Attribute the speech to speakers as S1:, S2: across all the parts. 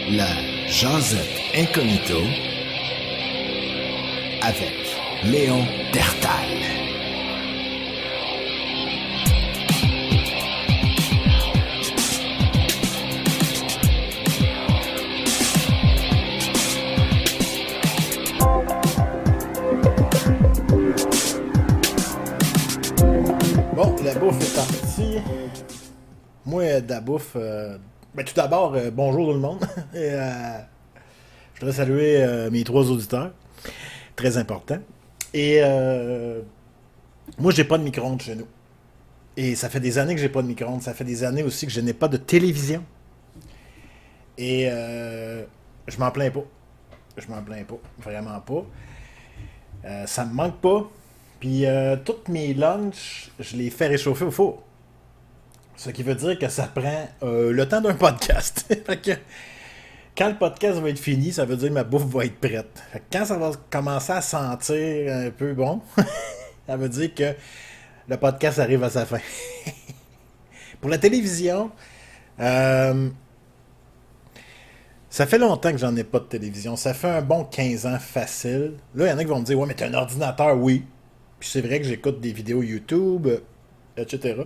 S1: La Jazette Incognito avec Léon Tertal.
S2: Bon, la bouffe est partie. Moi, de la bouffe... tout d'abord, bonjour tout le monde. Et, je voudrais saluer mes 3 auditeurs. Très important. Et moi, j'ai pas de micro-ondes chez nous. Et ça fait des années que j'ai pas de micro-ondes. Ça fait des années aussi que je n'ai pas de télévision. Et je m'en plains pas. Je m'en plains pas. Vraiment pas. Ça me manque pas. Puis toutes mes lunchs, je les fais réchauffer au four. Ce qui veut dire que ça prend le temps d'un podcast. Fait que quand le podcast va être fini, ça veut dire que ma bouffe va être prête. Fait que quand ça va commencer à sentir un peu bon, ça veut dire que le podcast arrive à sa fin. Pour la télévision, ça fait longtemps que j'en ai pas de télévision. Ça fait un bon 15 ans facile. Là, il y en a qui vont me dire « Ouais, mais t'as un ordinateur, oui. » Puis c'est vrai que j'écoute des vidéos YouTube, etc.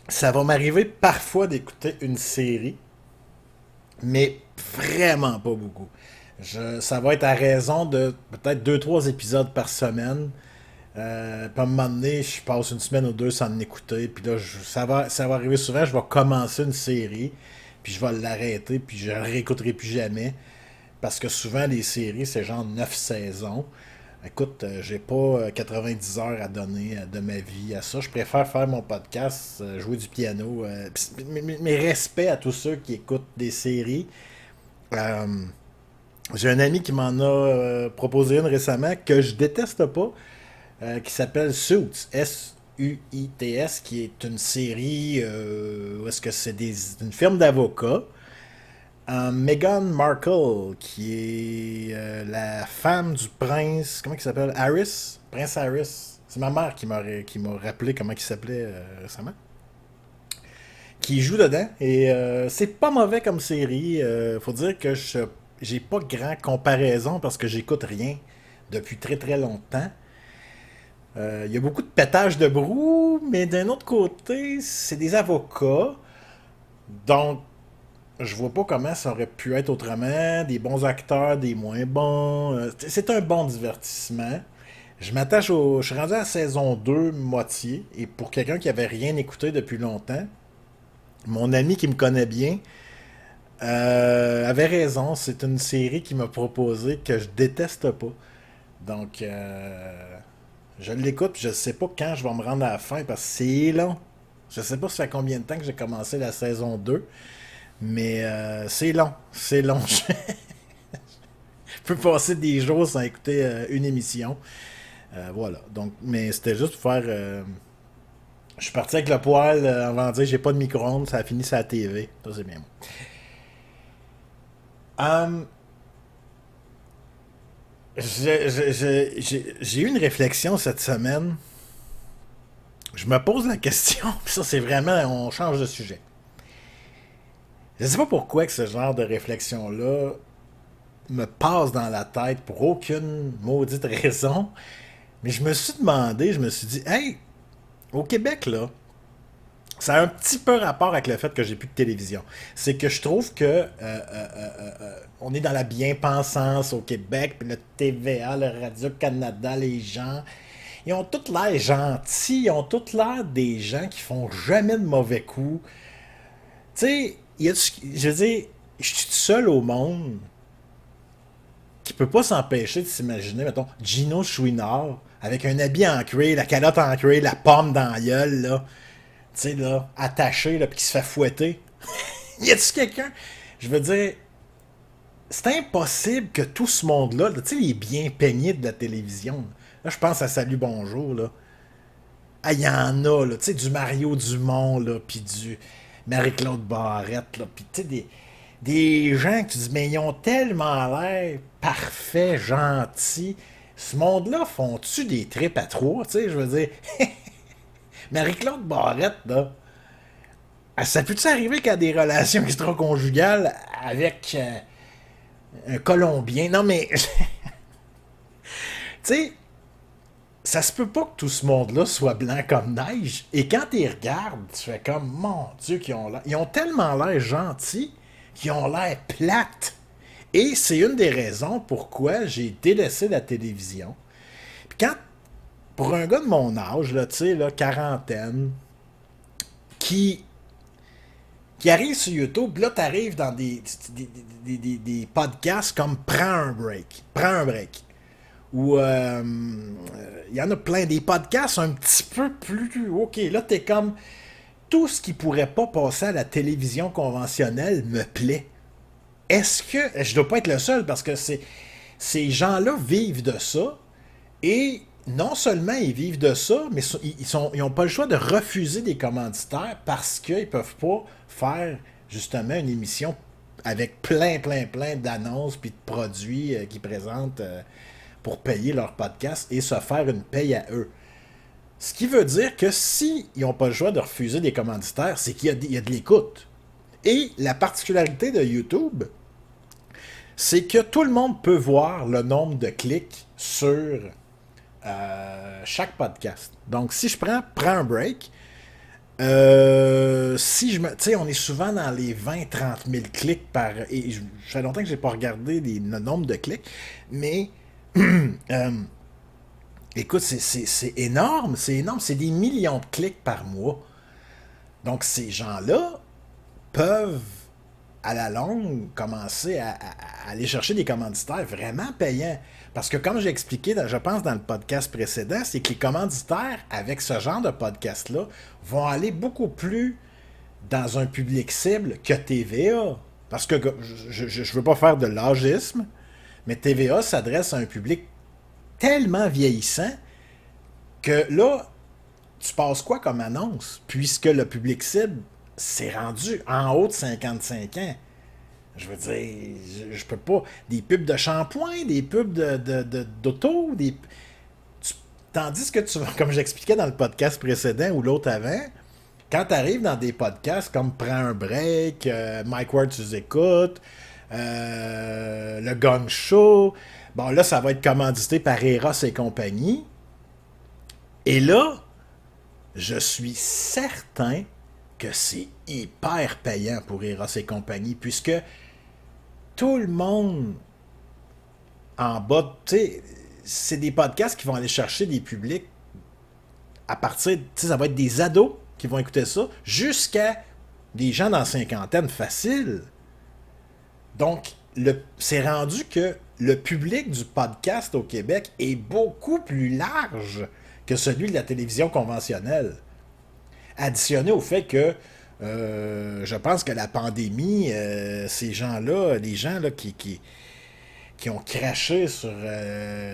S2: Ça va m'arriver parfois d'écouter une série, mais vraiment pas beaucoup. Ça va être à raison de peut-être 2-3 épisodes par semaine. Puis à un moment donné, je passe une semaine ou deux sans en écouter. Puis là, ça va arriver souvent, je vais commencer une série, puis je vais l'arrêter, puis je ne réécouterai plus jamais. Parce que souvent, les séries, c'est genre 9 saisons. Écoute, j'ai pas 90 heures à donner de ma vie à ça. Je préfère faire mon podcast, jouer du piano. Mes respects à tous ceux qui écoutent des séries. J'ai un ami qui m'en a proposé une récemment que je déteste pas, qui s'appelle Suits, Suits, qui est une série où est-ce que c'est une firme d'avocats. Meghan Markle, qui est la femme du prince, comment il s'appelle? Harris? Prince Harris. C'est ma mère qui m'a rappelé comment il s'appelait récemment. Qui joue dedans. Et c'est pas mauvais comme série. Faut dire que j'ai pas grand comparaison parce que j'écoute rien depuis très très longtemps. Il y a beaucoup de pétage de brou, mais d'un autre côté, c'est des avocats. Donc, je vois pas comment ça aurait pu être autrement. Des bons acteurs, des moins bons. C'est un bon divertissement. Je suis rendu à la saison 2, moitié. Et pour quelqu'un qui avait rien écouté depuis longtemps, mon ami qui me connaît bien avait raison. C'est une série qui m'a proposé que je déteste pas. Donc, je l'écoute. Je sais pas quand je vais me rendre à la fin parce que c'est long. Je sais pas ça fait combien de temps que j'ai commencé la saison 2. Mais c'est long, c'est long. Je peux passer des jours sans écouter une émission. Voilà. Donc, mais c'était juste pour faire. Je suis parti avec le poil avant de dire j'ai pas de micro-ondes, ça a fini sur la TV. Ça c'est bien. J'ai eu une réflexion cette semaine. Je me pose la question, puis ça c'est vraiment, on change de sujet. Je sais pas pourquoi que ce genre de réflexion-là me passe dans la tête pour aucune maudite raison. Mais je me suis demandé, je me suis dit, hey, au Québec, là, ça a un petit peu rapport avec le fait que j'ai plus de télévision. C'est que je trouve que on est dans la bien-pensance au Québec, puis le TVA, le Radio-Canada, les gens, ils ont tous l'air gentils, ils ont tous l'air des gens qui font jamais de mauvais coups. Tu sais, je veux dire, je suis tout seul au monde qui peut pas s'empêcher de s'imaginer, mettons, Gino Chouinard, avec un habit en cuir, la calotte en cuir, la pomme dans la gueule, là, tu sais, là, attaché, là, puis qui se fait fouetter. Y a-tu quelqu'un? Je veux dire, c'est impossible que tout ce monde-là, tu sais, les bien peignés de la télévision, là, je pense à Salut Bonjour, là. Ah, il y en a, là, tu sais, du Mario Dumont, là, puis du Marie-Claude Barrette, là, puis tu sais, des gens que tu dis, mais ils ont tellement l'air parfaits, gentils. Ce monde-là, font-tu des tripes à trois, tu sais, je veux dire. Marie-Claude Barrette, là, Ça peut-tu arriver qu'il y a des relations extra-conjugales avec un Colombien? Non, mais, tu sais, ça se peut pas que tout ce monde-là soit blanc comme neige. Et quand tu les regardes, tu fais comme, mon Dieu, ils ont tellement l'air gentils qu'ils ont l'air plates. Et c'est une des raisons pourquoi j'ai délaissé la télévision. Puis quand, pour un gars de mon âge, là, tu sais, là, quarantaine, qui, qui arrive sur YouTube, là, tu arrives dans des podcasts comme Prends un break. Prends un break. Ou il y en a plein des podcasts un petit peu plus. Ok, là, t'es comme. Tout ce qui pourrait pas passer à la télévision conventionnelle me plaît. Est-ce que. Je dois pas être le seul parce que ces gens-là vivent de ça. Et non seulement ils vivent de ça, mais ils ont pas le choix de refuser des commanditaires parce qu'ils peuvent pas faire justement une émission avec plein d'annonces puis de produits qu'ils présentent pour payer leur podcast et se faire une paye à eux. Ce qui veut dire que s'ils n'ont pas le choix de refuser des commanditaires, c'est qu'il y a de l'écoute. Et la particularité de YouTube, c'est que tout le monde peut voir le nombre de clics sur chaque podcast. Donc, si je prends un break, si je me. Tu sais, on est souvent dans les 20-30 000 clics par. Et ça fait longtemps que je n'ai pas regardé le nombre de clics, mais. Écoute, c'est énorme, c'est énorme. C'est des millions de clics par mois. Donc, ces gens-là peuvent, à la longue, commencer à aller chercher des commanditaires vraiment payants. Parce que, comme j'ai expliqué, je pense, dans le podcast précédent, c'est que les commanditaires, avec ce genre de podcast-là, vont aller beaucoup plus dans un public cible que TVA. Parce que je ne veux pas faire de l'âgisme, mais TVA s'adresse à un public tellement vieillissant que là, tu passes quoi comme annonce? Puisque le public cible s'est rendu en haut de 55 ans. Je veux dire, je peux pas. Des pubs de shampoing, des pubs d'auto, tandis que tu vas, comme j'expliquais dans le podcast précédent ou l'autre avant, quand tu arrives dans des podcasts comme Prends un break, Mike Ward tu écoutes, le Gong Show, bon là ça va être commandité par Eros et compagnie. Et là, je suis certain que c'est hyper payant pour Eros et compagnie, puisque tout le monde en bas, tu sais, c'est des podcasts qui vont aller chercher des publics à partir, tu sais, ça va être des ados qui vont écouter ça, jusqu'à des gens dans la cinquantaine facile. Donc, c'est rendu que le public du podcast au Québec est beaucoup plus large que celui de la télévision conventionnelle. Additionné au fait que je pense que la pandémie, ces gens-là, les gens là, qui ont craché sur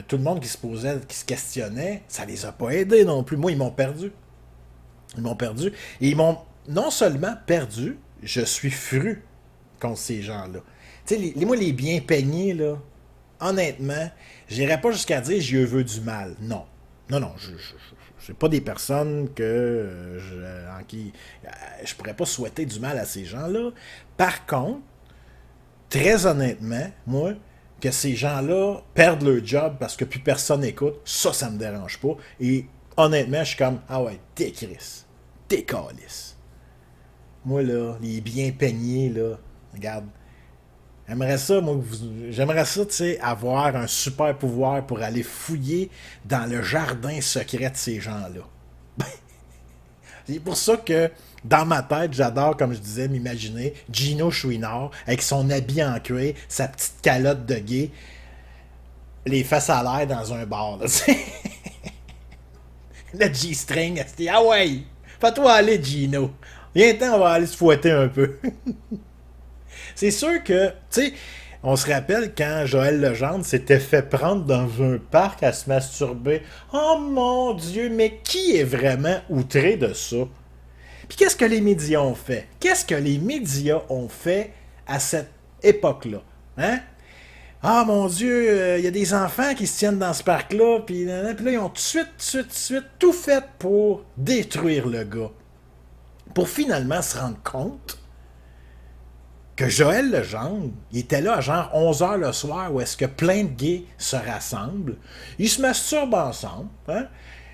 S2: tout le monde qui se questionnait, ça les a pas aidés non plus. Moi, ils m'ont perdu. Ils m'ont perdu. Et ils m'ont non seulement perdu, je suis fru contre ces gens-là. Tu sais, moi, les bien peignés, là, honnêtement, j'irais pas jusqu'à dire je veux du mal. Non. Non, c'est pas des personnes en qui je pourrais pas souhaiter du mal à ces gens-là. Par contre, très honnêtement, moi, que ces gens-là perdent leur job parce que plus personne n'écoute, ça me dérange pas. Et honnêtement, je suis comme, ah ouais, t'es Chris, t'es calice. Moi, là, les bien peignés, là, regarde, j'aimerais ça, tu sais, avoir un super pouvoir pour aller fouiller dans le jardin secret de ces gens-là. C'est pour ça que, dans ma tête, j'adore, comme je disais, m'imaginer Gino Chouinard avec son habit en cuir, sa petite calotte de gay, les fesses à l'air dans un bar, là, tu sais. Le G-string, c'était ah ouais, fais-toi aller, Gino. Viens-t'en, on va aller se fouetter un peu. C'est sûr que, tu sais, on se rappelle quand Joël Legendre s'était fait prendre dans un parc à se masturber. Oh mon Dieu, mais qui est vraiment outré de ça? Puis qu'est-ce que les médias ont fait? Qu'est-ce que les médias ont fait à cette époque-là? Hein? Ah mon Dieu, il y a des enfants qui se tiennent dans ce parc-là, puis là, ils ont tout de suite tout fait pour détruire le gars. pour finalement se rendre compte que Joël Legendre, il était là à genre 11h le soir où est-ce que plein de gays se rassemblent. Ils se masturbent ensemble. Hein?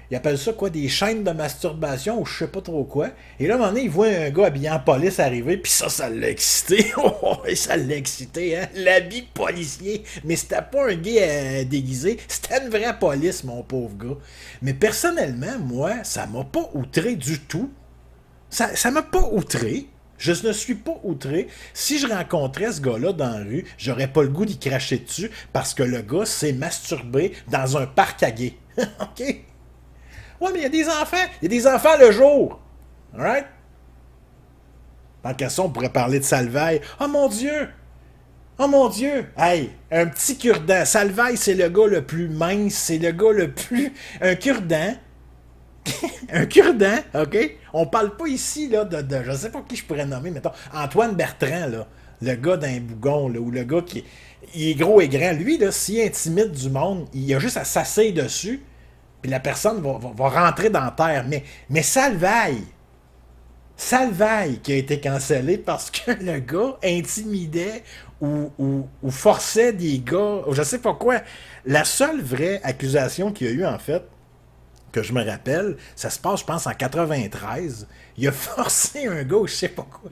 S2: Ils appellent ça quoi, des chaînes de masturbation ou je sais pas trop quoi. Et là, à un moment donné, ils voient un gars habillé en police arriver, puis ça l'a excité. Oh, ça l'a excité, hein? L'habit policier. Mais c'était pas un gay déguisé, c'était une vraie police, mon pauvre gars. Mais personnellement, moi, ça m'a pas outré du tout. Ça m'a pas outré. Je ne suis pas outré. Si je rencontrais ce gars-là dans la rue, j'aurais pas le goût d'y cracher dessus parce que le gars s'est masturbé dans un parc à gays. OK? Ouais, mais il y a des enfants. Il y a des enfants le jour. Alright? Tant qu'à ça, on pourrait parler de Salvaille. Oh mon Dieu! Oh mon Dieu! Hey, un petit cure-dent. Salvaille, c'est le gars le plus mince. C'est le gars le plus... Un cure-dent. Un cure-dent, OK? On parle pas ici, là, de... Je sais pas qui je pourrais nommer, mettons. Antoine Bertrand, là. Le gars d'un bougon, là. Ou le gars qui... Il est gros et grand. Lui, là, s'il intimide du monde, il a juste à s'asseoir dessus, puis la personne va rentrer dans la terre. Mais Salvaille qui a été cancellé parce que le gars intimidait ou forçait des gars, ou je sais pas quoi. La seule vraie accusation qu'il y a eu, en fait, que je me rappelle, ça se passe, je pense, en 93. Il a forcé un gars, je sais pas quoi,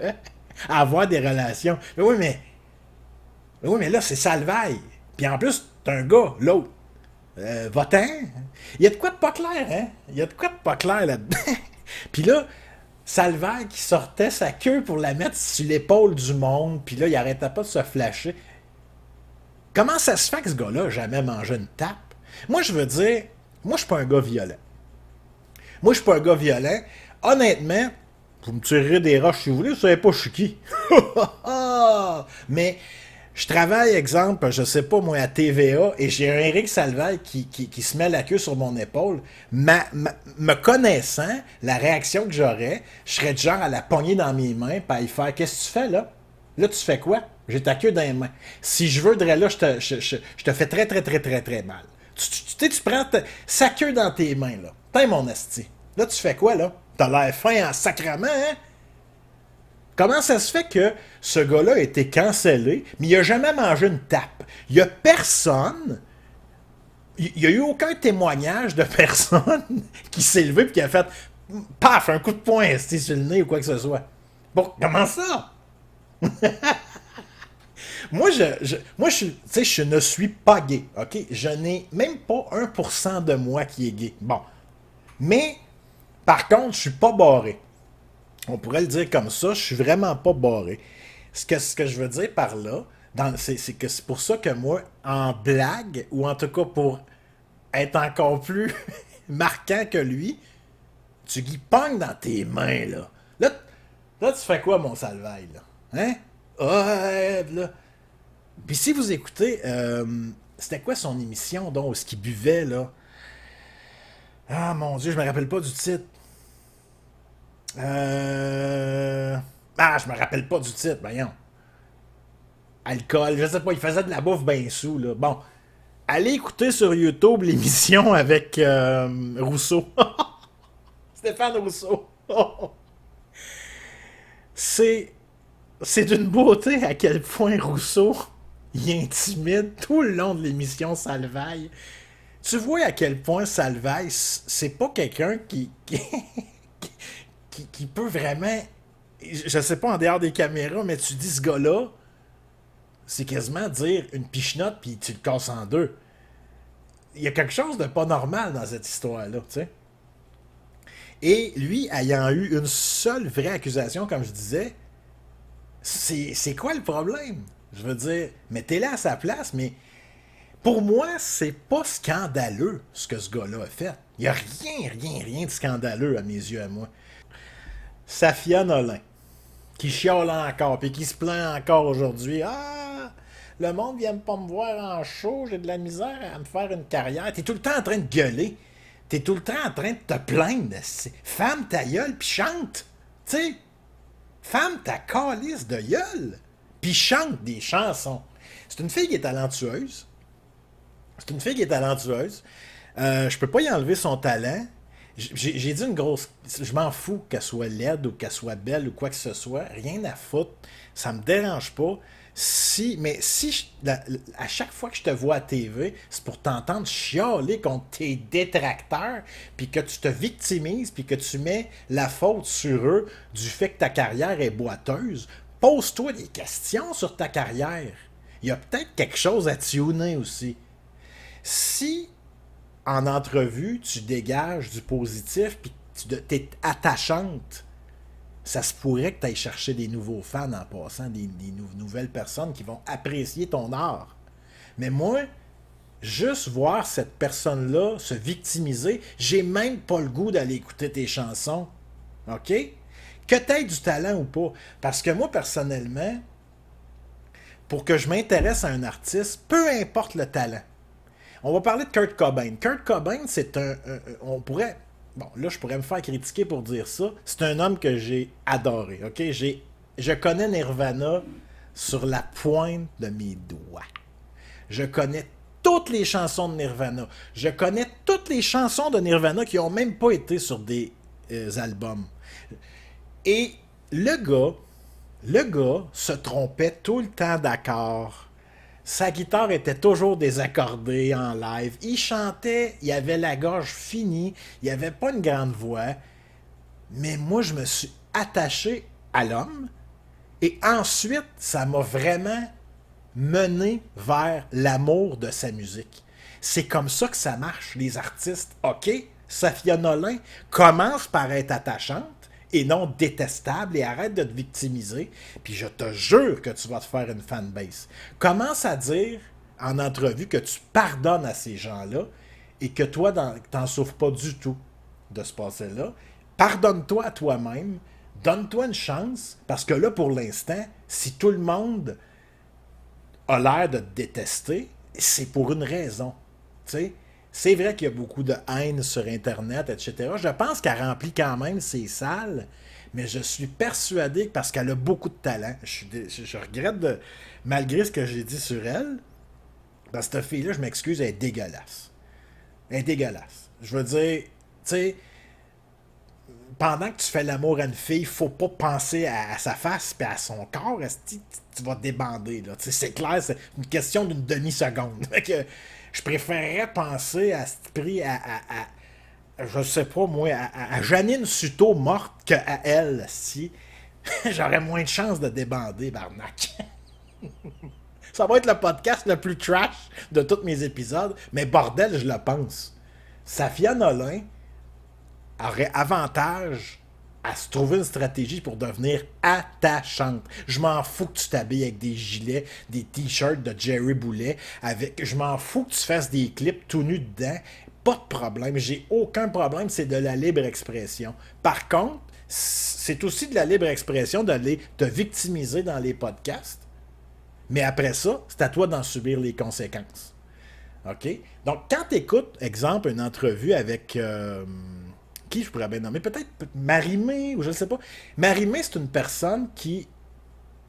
S2: à avoir des relations. Mais oui, mais là, c'est Salvaille. Puis en plus, t'as un gars, l'autre. Votant. Il y a de quoi de pas clair, hein? Il y a de quoi de pas clair là-dedans. Puis là, Salvaire qui sortait sa queue pour la mettre sur l'épaule du monde, puis là, il arrêtait pas de se flasher. Comment ça se fait que ce gars-là a jamais mangé une tape? Moi, je veux dire, moi, je suis pas un gars violent. Moi, je suis pas un gars violent. Honnêtement, vous me tirerez des roches si vous voulez, vous savez pas je suis qui. Mais je travaille, exemple, je sais pas moi, à TVA, et j'ai un Éric Salvaille qui se met la queue sur mon épaule. Me connaissant, la réaction que j'aurais, je serais du genre à la pogner dans mes mains, puis à y faire « Qu'est-ce que tu fais, là? Là, tu fais quoi? J'ai ta queue dans les mains. Si je veux, là, je te fais très, très, très, très, très mal. Tu prends sa queue dans tes mains, là. T'es mon asti. Là, tu fais quoi, là? T'as l'air fin en sacrament, hein? Comment ça se fait que ce gars-là a été cancellé, mais il n'a jamais mangé une tape? Il n'y a personne, il n'y a eu aucun témoignage de personne qui s'est levé et qui a fait paf, un coup de poing sur le nez ou quoi que ce soit. Bon, comment ça? Moi, je ne suis pas gay, OK? Je n'ai même pas 1% de moi qui est gay. Bon. Mais, par contre, je suis pas barré. On pourrait le dire comme ça, je suis vraiment pas barré. Ce que je veux dire par là, c'est que c'est pour ça que moi, en blague, ou en tout cas pour être encore plus marquant que lui, tu guipognes dans tes mains, là. Là, tu fais quoi, mon Salvaille, là? Hein? Ouais, là. Puis si vous écoutez, c'était quoi son émission, donc, ce qu'il buvait, là? Ah, mon Dieu, je me rappelle pas du titre. Je me rappelle pas du titre, voyons. Alcool, je sais pas, il faisait de la bouffe bien sous, là. Bon, allez écouter sur YouTube l'émission avec Rousseau. Stéphane Rousseau. C'est d'une beauté à quel point Rousseau, il intimide tout le long de l'émission Salvaille. Tu vois à quel point Salvaille, c'est pas quelqu'un qui peut vraiment... Je sais pas en dehors des caméras, mais tu dis ce gars-là, c'est quasiment dire une pichenote puis tu le casses en deux. Il y a quelque chose de pas normal dans cette histoire-là, tu sais. Et lui, ayant eu une seule vraie accusation, comme je disais, c'est quoi le problème? Je veux dire, mettez-la à sa place, mais pour moi, c'est pas scandaleux ce que ce gars-là a fait. Il n'y a rien de scandaleux à mes yeux, à moi. Safia Nolin, qui chiale encore, puis qui se plaint encore aujourd'hui. Ah, le monde vient pas me voir en show, j'ai de la misère à me faire une carrière. T'es tout le temps en train de gueuler. T'es tout le temps en train de te plaindre. Femme ta gueule, puis chante. Tu sais, femme ta calice de gueule, puis chante des chansons. C'est une fille qui est talentueuse. Je peux pas y enlever son talent. J'ai dit une grosse. Je m'en fous qu'elle soit laide ou qu'elle soit belle ou quoi que ce soit. Rien à foutre. Ça me dérange pas. Mais si à chaque fois que je te vois à TV, c'est pour t'entendre chialer contre tes détracteurs, puis que tu te victimises, puis que tu mets la faute sur eux du fait que ta carrière est boiteuse, pose-toi des questions sur ta carrière. Il y a peut-être quelque chose à tuner aussi. Si en entrevue, tu dégages du positif, puis tu es attachante, ça se pourrait que tu ailles chercher des nouveaux fans en passant, des nouvelles personnes qui vont apprécier ton art. Mais moi, juste voir cette personne-là se victimiser, j'ai même pas le goût d'aller écouter tes chansons. OK? Que tu aies du talent ou pas. Parce que moi, personnellement, pour que je m'intéresse à un artiste, peu importe le talent. On va parler de Kurt Cobain. Kurt Cobain, c'est on pourrait... Bon, là, je pourrais me faire critiquer pour dire ça. C'est un homme que j'ai adoré, OK? Je connais Nirvana sur la pointe de mes doigts. Je connais toutes les chansons de Nirvana. Je connais toutes les chansons de Nirvana qui n'ont même pas été sur des albums. Et le gars se trompait tout le temps d'accords. Sa guitare était toujours désaccordée en live. Il chantait, il avait la gorge finie, il avait pas une grande voix. Mais moi, je me suis attaché à l'homme. Et ensuite, ça m'a vraiment mené vers l'amour de sa musique. C'est comme ça que ça marche, les artistes. OK, Safia Nolin commence par être attachante et non détestable et arrête de te victimiser. Puis je te jure que tu vas te faire une fanbase. Commence à dire en entrevue que tu pardonnes à ces gens-là et que toi, t'en souffres pas du tout de ce passé-là. Pardonne-toi à toi-même. Donne-toi une chance. Parce que là, pour l'instant, si tout le monde a l'air de te détester, c'est pour une raison. Tu sais? C'est vrai qu'il y a beaucoup de haine sur Internet, etc. Je pense qu'elle remplit quand même ses salles, mais je suis persuadé que parce qu'elle a beaucoup de talent, je regrette malgré ce que j'ai dit sur elle, parce que cette fille-là, je m'excuse, elle est dégueulasse. Elle est dégueulasse. Je veux dire, tu sais, pendant que tu fais l'amour à une fille, faut pas penser à sa face et à son corps. Tu vas te débander. Là. C'est clair, c'est une question d'une demi-seconde. Je préférerais penser à ce prix je sais pas moi, à Janine Suto morte qu'à elle, si j'aurais moins de chances de débander, barnac. Ça va être le podcast le plus trash de tous mes épisodes, mais bordel, je le pense. Safia Nolin aurait avantage à se trouver une stratégie pour devenir attachante. Je m'en fous que tu t'habilles avec des gilets, des t-shirts de Jerry Boulet, je m'en fous que tu fasses des clips tout nus dedans. Pas de problème, j'ai aucun problème, c'est de la libre expression. Par contre, c'est aussi de la libre expression d'aller te victimiser dans les podcasts, mais après ça, c'est à toi d'en subir les conséquences. OK? Donc, quand tu écoutes, exemple, une entrevue avec... qui je pourrais bien nommer? Peut-être Marie-Mé, ou je ne sais pas. Marie-Mé, c'est une personne qui...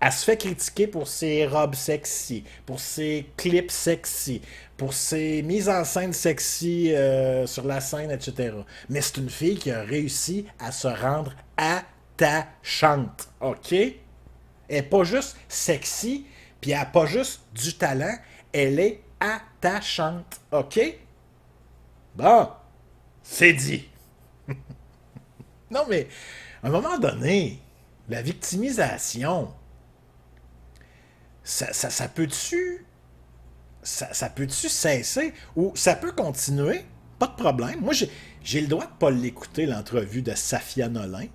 S2: Elle se fait critiquer pour ses robes sexy, pour ses clips sexy, pour ses mises en scène sexy sur la scène, etc. Mais c'est une fille qui a réussi à se rendre attachante. OK? Elle n'est pas juste sexy, puis elle n'a pas juste du talent, elle est attachante. OK? Bon, c'est dit. Non, mais à un moment donné, la victimisation, ça peut-tu cesser ou ça peut continuer? Pas de problème. Moi, j'ai le droit de ne pas l'écouter, l'entrevue de Safia Nolin,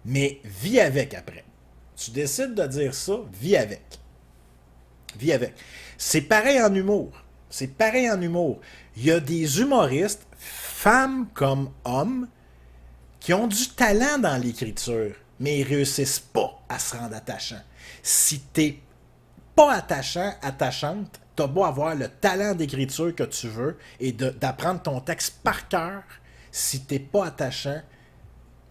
S2: mais vis avec après. Tu décides de dire ça, vis avec. Vis avec. C'est pareil en humour. C'est pareil en humour. Il y a des humoristes, femmes comme hommes, qui ont du talent dans l'écriture, mais ils réussissent pas à se rendre attachants. Si t'es pas attachante, t'as beau avoir le talent d'écriture que tu veux et d'apprendre ton texte par cœur, si t'es pas attachant,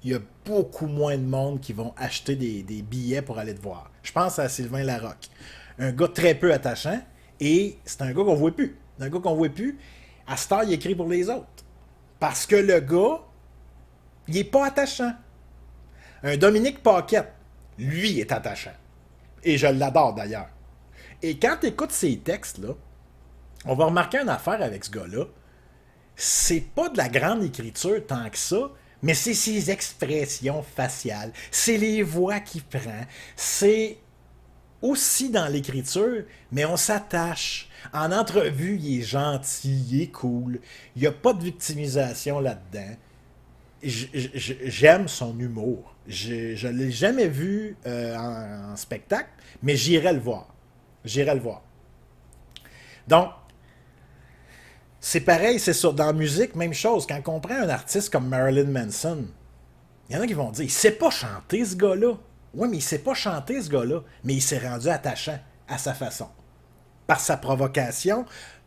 S2: il y a beaucoup moins de monde qui vont acheter des billets pour aller te voir. Je pense à Sylvain Larocque. Un gars très peu attachant, et c'est un gars qu'on voit plus. À cette heure, il écrit pour les autres. Parce que le gars, Il est pas attachant. Un Dominique Paquette, lui, est attachant. Et je l'adore d'ailleurs. Et quand tu écoutes ces textes-là, on va remarquer une affaire avec ce gars-là. C'est pas de la grande écriture tant que ça, mais c'est ses expressions faciales. C'est les voix qu'il prend. C'est aussi dans l'écriture, mais on s'attache. En entrevue, il est gentil, il est cool. Il n'y a pas de victimisation là-dedans. J'aime son humour. Je ne l'ai jamais vu en spectacle, mais j'irai le voir. J'irai le voir. Donc, c'est pareil, c'est ça. Dans la musique, même chose. Quand on prend un artiste comme Marilyn Manson, il y en a qui vont dire, il sait pas chanter ce gars-là. Oui, mais il sait pas chanter ce gars-là. Mais il s'est rendu attachant à sa façon. Par sa provocation,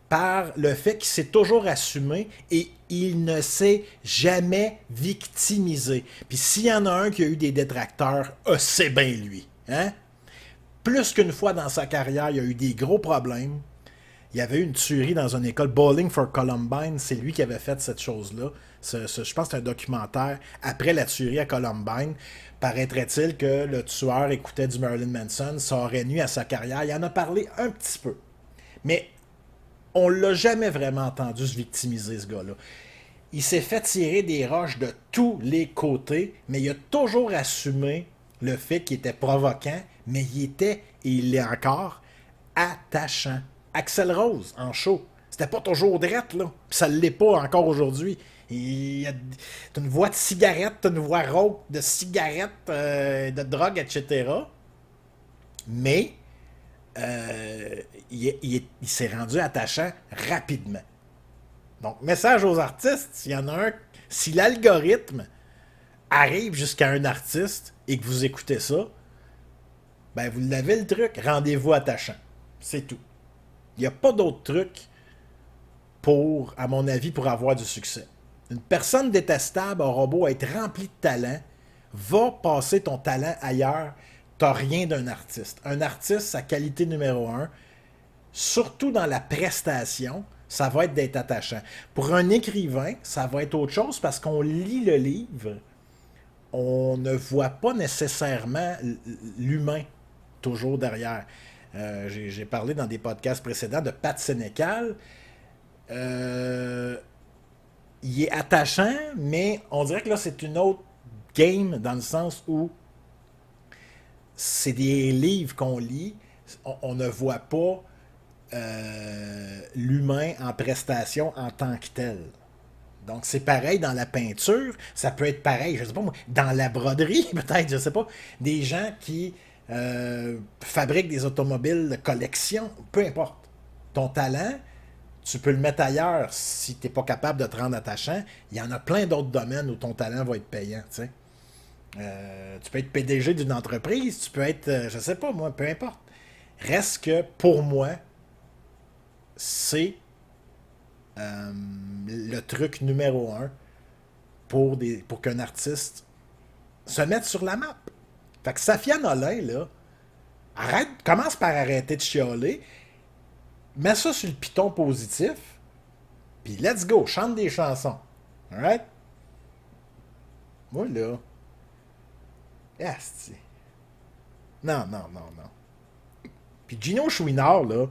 S2: par le fait qu'il s'est toujours assumé et il ne s'est jamais victimisé. Puis s'il y en a un qui a eu des détracteurs, c'est bien lui. Hein? Plus qu'une fois dans sa carrière, il y a eu des gros problèmes. Il y avait eu une tuerie dans une école, Bowling for Columbine, c'est lui qui avait fait cette chose-là. Je pense que c'est un documentaire après la tuerie à Columbine. Paraîtrait-il que le tueur écoutait du Marilyn Manson, ça aurait nuit à sa carrière. Il en a parlé un petit peu. Mais on l'a jamais vraiment entendu se victimiser, ce gars-là. Il s'est fait tirer des roches de tous les côtés, mais il a toujours assumé le fait qu'il était provoquant, mais il était, et il l'est encore, attachant. Axl Rose, en show, c'était pas toujours drette, là. Puis ça l'est pas encore aujourd'hui. T'as une voix de cigarette, t'as une voix rauque de cigarette, de drogue, etc. Mais il s'est rendu attachant rapidement. Donc, message aux artistes, s'il y en a un, si l'algorithme arrive jusqu'à un artiste et que vous écoutez ça, ben vous l'avez le truc, rendez-vous attachant. C'est tout. Il n'y a pas d'autre truc pour, à mon avis, pour avoir du succès. Une personne détestable aura beau être remplie de talent, va passer ton talent ailleurs, t'as rien d'un artiste. Un artiste, sa qualité numéro un, surtout dans la prestation, ça va être d'être attachant. Pour un écrivain, ça va être autre chose parce qu'on lit le livre, on ne voit pas nécessairement l'humain toujours derrière. J'ai parlé dans des podcasts précédents de Pat Sénécal. Il est attachant, mais on dirait que là, c'est une autre game dans le sens où c'est des livres qu'on lit, on ne voit pas l'humain en prestation en tant que tel. Donc, c'est pareil dans la peinture, ça peut être pareil, je sais pas moi, dans la broderie, peut-être, je sais pas, des gens qui fabriquent des automobiles de collection, peu importe. Ton talent, tu peux le mettre ailleurs si tu n'es pas capable de te rendre attachant. Il y en a plein d'autres domaines où ton talent va être payant, tu sais. Tu peux être PDG d'une entreprise, tu peux être, je sais pas moi, peu importe. Reste que, pour moi, c'est le truc numéro un pour qu'un artiste se mette sur la map. Fait que Safia Nolin, là, commence par arrêter de chialer, mets ça sur le piton positif, puis let's go, chante des chansons. Alright? Moi, là, asti. Non. Puis Gino Chouinard, là,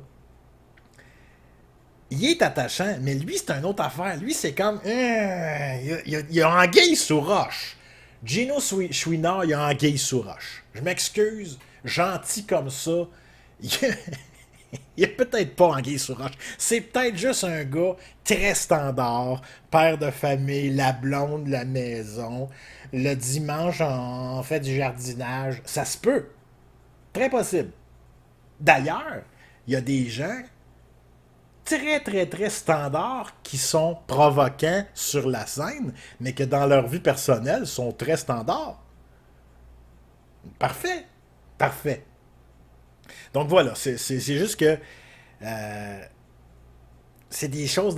S2: il est attachant, mais lui, c'est une autre affaire. Lui, c'est comme... il a anguille sous roche. Gino Chouinard, il a anguille sous roche. Je m'excuse, gentil comme ça. Il a peut-être pas anguille sous roche. C'est peut-être juste un gars très standard, père de famille, la blonde, la maison. Le dimanche, on fait du jardinage. Ça se peut. Très possible. D'ailleurs, il y a des gens très, très, très standards qui sont provoquants sur la scène, mais que dans leur vie personnelle sont très standards. Parfait. Parfait. Donc voilà, c'est juste que c'est des choses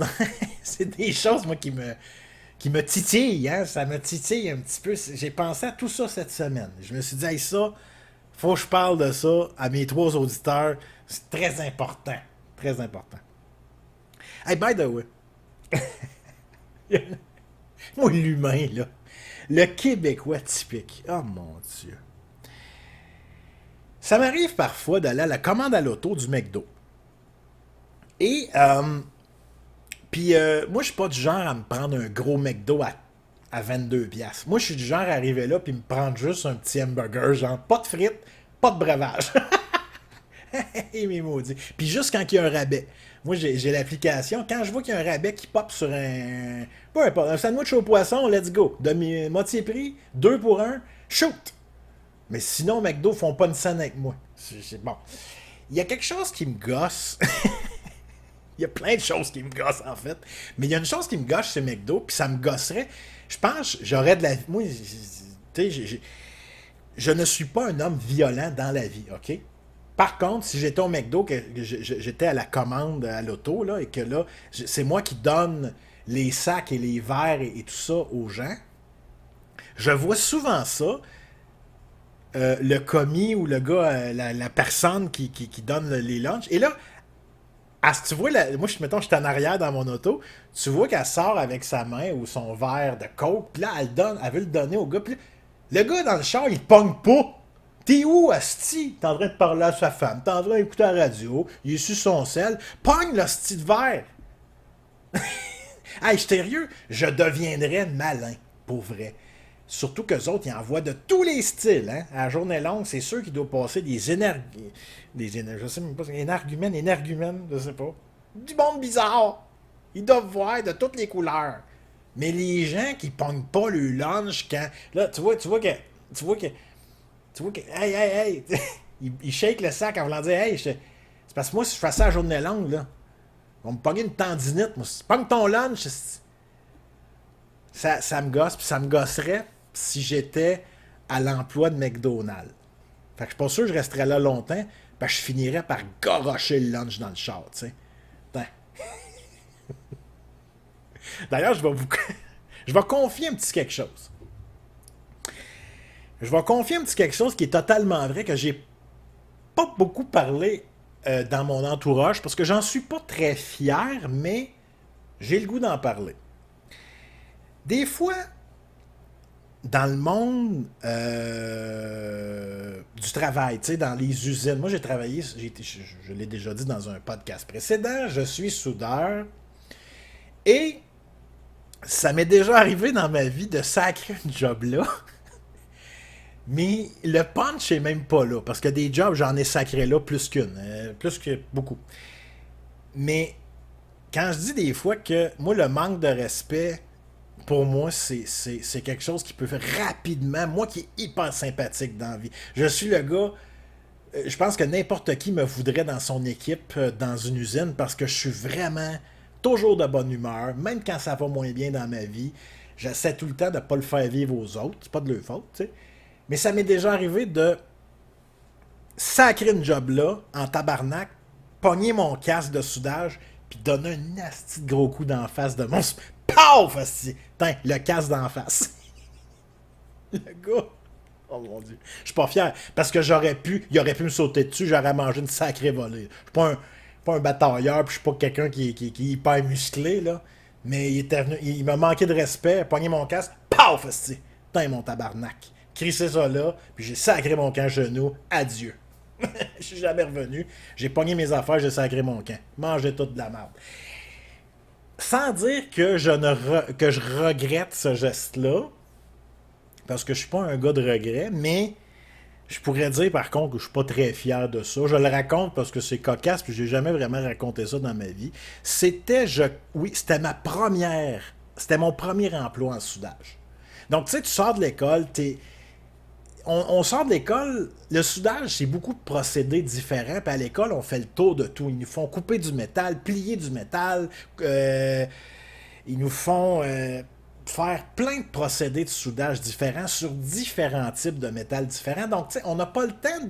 S2: c'est des choses moi qui me titillent, hein? Ça me titille un petit peu. J'ai pensé à tout ça cette semaine. Je me suis dit, hey, ça, faut que je parle de ça à mes 3 auditeurs. C'est très important. Très important. Hey, by the way, moi, l'humain, là. Le Québécois typique. Oh mon Dieu. Ça m'arrive parfois d'aller à la commande à l'auto du McDo. Et, moi, je suis pas du genre à me prendre un gros McDo à 22 piastres. Moi, je suis du genre à arriver là puis me prendre juste un petit hamburger, genre pas de frites, pas de breuvage. Et mes maudits. Puis juste quand il y a un rabais. Moi, j'ai l'application. Quand je vois qu'il y a un rabais qui pop sur un... Peu importe, un sandwich au poisson, let's go. Moitié prix, 2 pour 1, shoot! Mais sinon, McDo font pas une scène avec moi. Bon. Il y a quelque chose qui me gosse. Il y a plein de choses qui me gossent, en fait. Mais il y a une chose qui me gosse chez McDo, puis ça me gosserait. Je pense j'aurais de la... Moi, tu sais, je ne suis pas un homme violent dans la vie, OK? Par contre, si j'étais au McDo, que j'étais à la commande à l'auto, là, et que là, c'est moi qui donne les sacs et les verres et tout ça aux gens, je vois souvent ça. Le commis ou le gars, la personne qui donne les lunchs. Et là, tu vois, moi, mettons, je suis en arrière dans mon auto, tu vois qu'elle sort avec sa main ou son verre de coke, puis là, elle veut le donner au gars, puis là, le gars dans le char, il pogne pas. T'es où, asti? T'es en train de parler à sa femme, t'es en train d'écouter la radio, il est sur son sel, pogne le sti de verre. Hey, je suis sérieux, je deviendrais malin, pour vrai. Surtout qu'eux autres, ils envoient de tous les styles. Hein? À la journée longue, c'est sûr qu'ils doivent passer je sais même pas, énergumènes, je sais pas. Du monde bizarre. Ils doivent voir de toutes les couleurs. Mais les gens qui pognent pas le lunch quand... Là, tu vois que, hey, ils shake le sac en voulant dire, hey, c'est parce que moi, si je fais ça à la journée longue, là, ils vont me pogner une tendinite. Moi, si tu pognes ton lunch, ça me gosse, puis ça me gosserait si j'étais à l'emploi de McDonald's. Fait que je suis pas sûr que je resterais là longtemps, parce que je finirais par gorocher le lunch dans le char, tu sais. D'ailleurs, je vais confier un petit quelque chose. Je vais confier un petit quelque chose qui est totalement vrai, que j'ai pas beaucoup parlé dans mon entourage, parce que j'en suis pas très fier, mais j'ai le goût d'en parler. Des fois, dans le monde du travail, tu sais, dans les usines, moi j'ai travaillé, je l'ai déjà dit dans un podcast précédent, je suis soudeur et ça m'est déjà arrivé dans ma vie de sacrer un job là. Mais le punch est même pas là, parce que des jobs, j'en ai sacré là plus qu'une, plus que beaucoup. Mais quand je dis des fois que moi, le manque de respect, pour moi, c'est quelque chose qui peut faire rapidement, moi qui est hyper sympathique dans la vie. Je suis le gars, je pense que n'importe qui me voudrait dans son équipe, dans une usine, parce que je suis vraiment toujours de bonne humeur, même quand ça va moins bien dans ma vie. J'essaie tout le temps de ne pas le faire vivre aux autres, c'est pas de leur faute, tu sais. Mais ça m'est déjà arrivé de sacrer une job là, en tabarnak, pogner mon casque de soudage, puis donner un nasty de gros coup d'en face de mon... Paf! Tain, le casque d'en face. Le gars... Oh mon Dieu. Je suis pas fier, parce que il aurait pu me sauter dessus, j'aurais mangé une sacrée volée. Je suis pas un batailleur, puis je suis pas quelqu'un qui est hyper musclé, là. Mais il m'a manqué de respect, pogné mon casque, paf! Tain, mon tabarnak. Crissé ça là, puis j'ai sacré mon camp genou, adieu. Je suis jamais revenu, j'ai pogné mes affaires, j'ai sacré mon camp. Mangez toute de la merde. Sans dire que que je regrette ce geste-là, parce que je suis pas un gars de regret, mais je pourrais dire par contre que je suis pas très fier de ça. Je le raconte parce que c'est cocasse, puis j'ai jamais vraiment raconté ça dans ma vie. C'était mon premier emploi en soudage. Donc tu sais, tu sors de l'école, on sort de l'école, le soudage, c'est beaucoup de procédés différents. Puis à l'école, on fait le tour de tout. Ils nous font couper du métal, plier du métal. Ils nous font faire plein de procédés de soudage différents sur différents types de métal différents. Donc, tu sais, on n'a pas le temps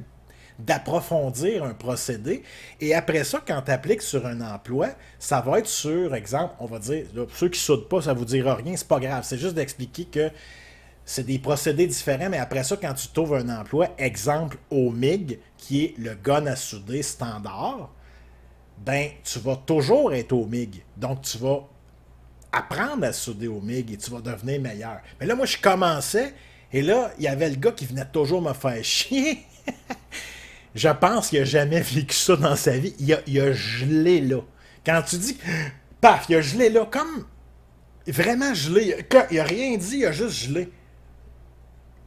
S2: d'approfondir un procédé. Et après ça, quand tu appliques sur un emploi, ça va être sur, exemple, on va dire, là, pour ceux qui ne soudent pas, ça ne vous dira rien, c'est pas grave. C'est juste d'expliquer que c'est des procédés différents, mais après ça, quand tu trouves un emploi, exemple au MIG, qui est le gun à souder standard, ben, tu vas toujours être au MIG. Donc, tu vas apprendre à souder au MIG et tu vas devenir meilleur. Mais là, moi, je commençais et là, il y avait le gars qui venait toujours me faire chier. Je pense qu'il n'a jamais vécu ça dans sa vie. Il a gelé là. Quand tu dis, paf, il a gelé là, comme vraiment gelé. Il n'a rien dit, il a juste gelé.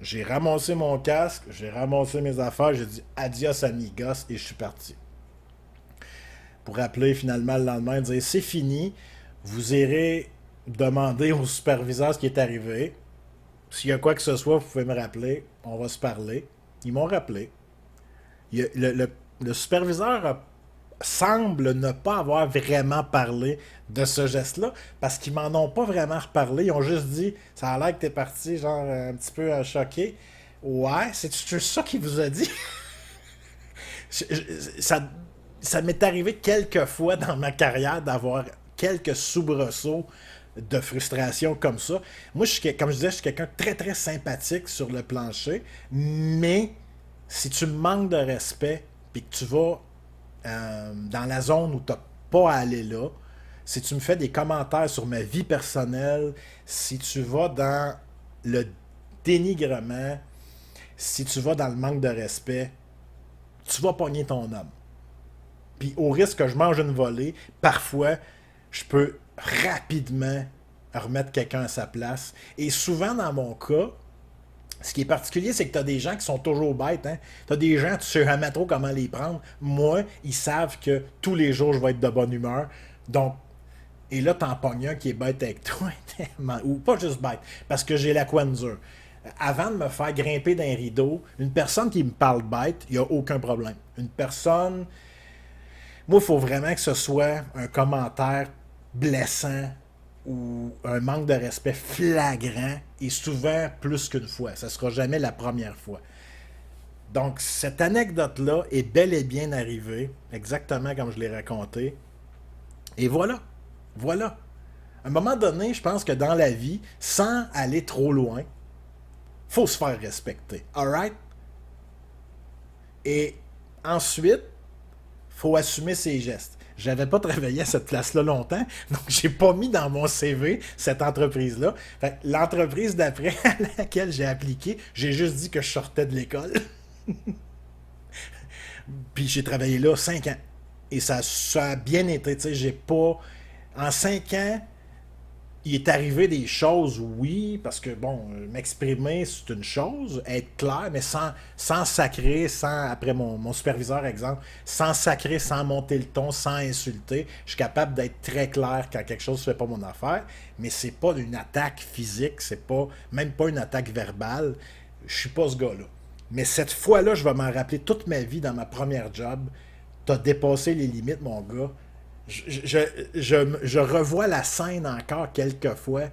S2: J'ai ramassé mon casque, j'ai ramassé mes affaires, j'ai dit adios amigos et je suis parti. Pour appeler finalement le lendemain et dire c'est fini, vous irez demander au superviseur ce qui est arrivé. S'il y a quoi que ce soit, vous pouvez me rappeler, on va se parler. Ils m'ont rappelé. Le superviseur semble ne pas avoir vraiment parlé de ce geste-là parce qu'ils m'en ont pas vraiment reparlé. Ils ont juste dit ça a l'air que t'es parti, genre un petit peu choqué. Ouais, c'est ça qu'il vous a dit. Ça m'est arrivé quelques fois dans ma carrière d'avoir quelques soubresauts de frustration comme ça. Moi, comme je disais, je suis quelqu'un de très, très sympathique sur le plancher, mais si tu me manques de respect et que tu vas dans la zone où tu n'as pas à aller là, si tu me fais des commentaires sur ma vie personnelle, si tu vas dans le dénigrement, si tu vas dans le manque de respect, tu vas pogner ton homme. Puis au risque que je mange une volée, parfois, je peux rapidement remettre quelqu'un à sa place. Et souvent, dans mon cas, ce qui est particulier, c'est que tu as des gens qui sont toujours bêtes. Hein? Tu as des gens, tu sais jamais trop comment les prendre. Moi, ils savent que tous les jours, je vais être de bonne humeur. Donc, et là, t'en pognes un qui est bête avec toi. Ou pas juste bête, parce que j'ai la coin dure. Avant de me faire grimper d'un rideau, une personne qui me parle bête, il n'y a aucun problème. Une personne... Moi, il faut vraiment que ce soit un commentaire blessant ou un manque de respect flagrant et souvent plus qu'une fois. Ça ne sera jamais la première fois. Donc, cette anecdote-là est bel et bien arrivée, exactement comme je l'ai raconté. Et voilà. Voilà. À un moment donné, je pense que dans la vie, sans aller trop loin, faut se faire respecter. Alright? Et ensuite, faut assumer ses gestes. J'avais pas travaillé à cette place-là longtemps, donc j'ai pas mis dans mon CV cette entreprise-là. Fait que l'entreprise d'après à laquelle j'ai appliqué, j'ai juste dit que je sortais de l'école. Puis j'ai travaillé là 5 ans. Et ça a bien été, tu sais, j'ai pas... En 5 ans, il est arrivé des choses, oui, parce que, bon, m'exprimer, c'est une chose, être clair, mais sans sacrer, après mon superviseur, exemple, sans sacrer, sans monter le ton, sans insulter, je suis capable d'être très clair quand quelque chose ne fait pas mon affaire, mais c'est pas une attaque physique, c'est pas, même pas une attaque verbale, je suis pas ce gars-là. Mais cette fois-là, je vais m'en rappeler toute ma vie dans ma première job, t'as dépassé les limites, mon gars. Je revois la scène encore quelques fois